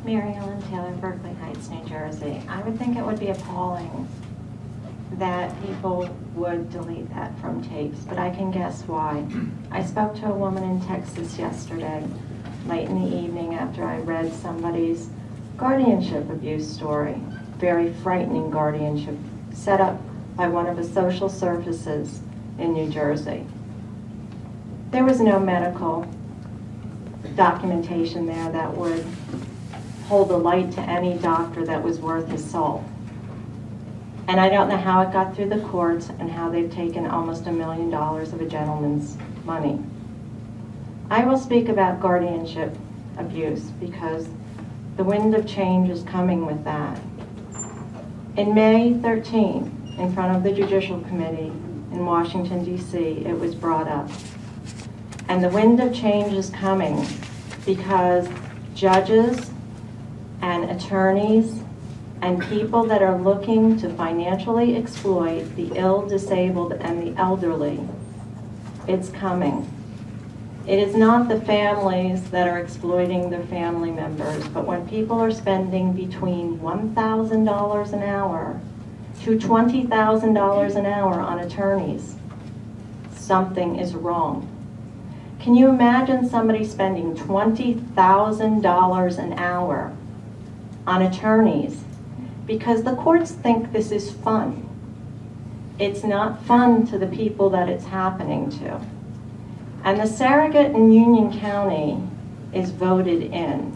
Mary Ellen Taylor, Berkeley Heights, New Jersey. I would think it would be appalling that people would delete that from tapes, but I can guess why. I spoke to a woman in Texas yesterday, late in the evening, after I read somebody's guardianship abuse story. Very frightening guardianship set up by one of the social services in New Jersey. There was no medical documentation there that would hold a light to any doctor that was worth his salt. And I don't know how it got through the courts and how they've taken almost $1 million of a gentleman's money. I will speak about guardianship abuse because the wind of change is coming with that. In May 13, in front of the Judicial Committee in Washington, D.C., it was brought up. And the wind of change is coming because judges and attorneys and people that are looking to financially exploit the ill, disabled, and the elderly, it's coming. It is not the families that are exploiting their family members, but when people are spending between $1,000 an hour to $20,000 an hour on attorneys, something is wrong. Can you imagine somebody spending $20,000 an hour on attorneys? Because the courts think this is fun. It's not fun to the people that it's happening to. And the surrogate in Union County is voted in.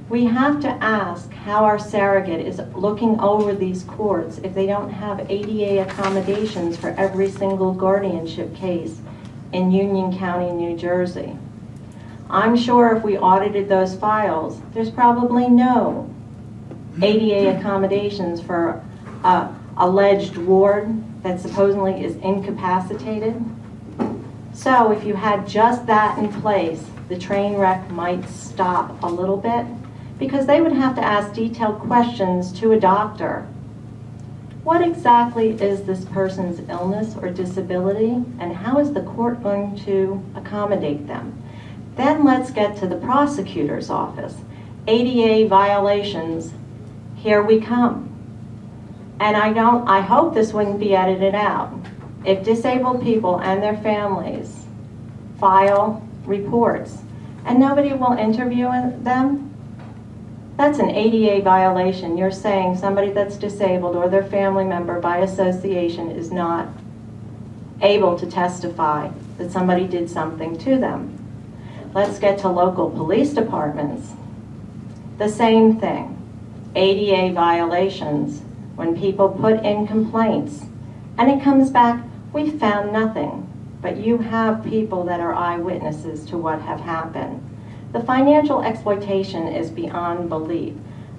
We have to ask how our surrogate is looking over these courts if they don't have ADA accommodations for every single guardianship case in Union County, New Jersey. I'm sure if we audited those files, there's probably no ADA accommodations for an alleged ward that supposedly is incapacitated. So if you had just that in place, the train wreck might stop a little bit because they would have to ask detailed questions to a doctor. What exactly is this person's illness or disability, and how is the court going to accommodate them? Then let's get to the prosecutor's office. ADA violations, here we come. And I hope this wouldn't be edited out. If disabled people and their families file reports and nobody will interview them, that's an ADA violation. You're saying somebody that's disabled or their family member by association is not able to testify that somebody did something to them. Let's get to local police departments. The same thing. ADA violations when people put in complaints and it comes back, we found nothing, but you have people that are eyewitnesses to what have happened. The financial exploitation is beyond belief.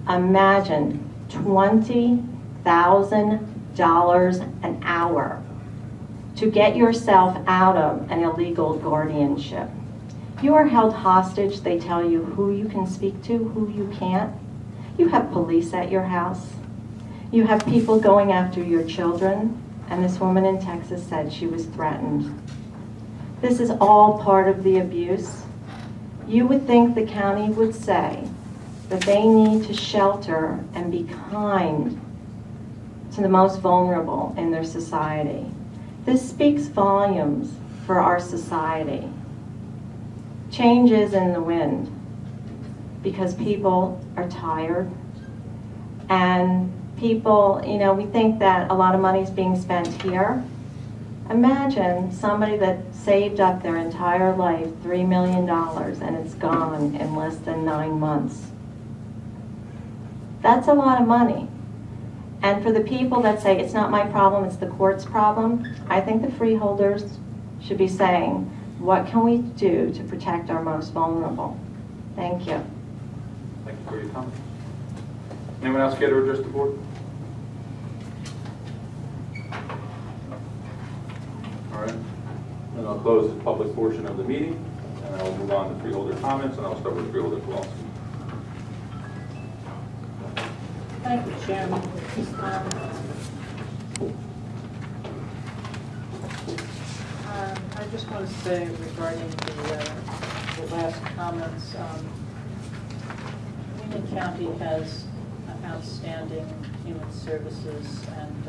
Imagine $20,000 an hour to get yourself out of an illegal guardianship. You are held hostage. They tell you who you can speak to, who you can't. You have police at your house. You have people going after your children. And this woman in Texas said she was threatened. This is all part of the abuse. You would think the county would say that they need to shelter and be kind to the most vulnerable in their society. This speaks volumes for our society. Change is in the wind because people are tired and people, we think that a lot of money is being spent here. Imagine somebody that saved up their entire life $3 million and it's gone in less than 9 months. That's a lot of money. And for the people that say it's not my problem, it's the court's problem, I think the freeholders should be saying, what can we do to protect our most vulnerable? Thank you. Thank you for your comment. Anyone else care to address the board? All right. Then I'll close the public portion of the meeting, and I'll move on to freeholder comments, and I'll start with freeholder Kowalski. Thank you, Chairman. I just want to say regarding the last comments, we County has outstanding human services and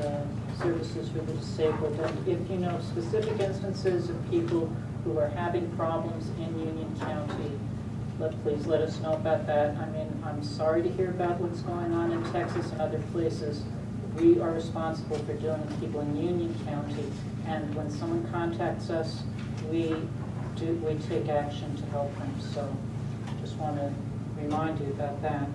services for the disabled. And if you know specific instances of people who are having problems in Union County, please let us know about that. I mean, I'm sorry to hear about what's going on in Texas and other places. We are responsible for dealing with people in Union County, and when someone contacts us, we take action to help them. So just want to remind you about that.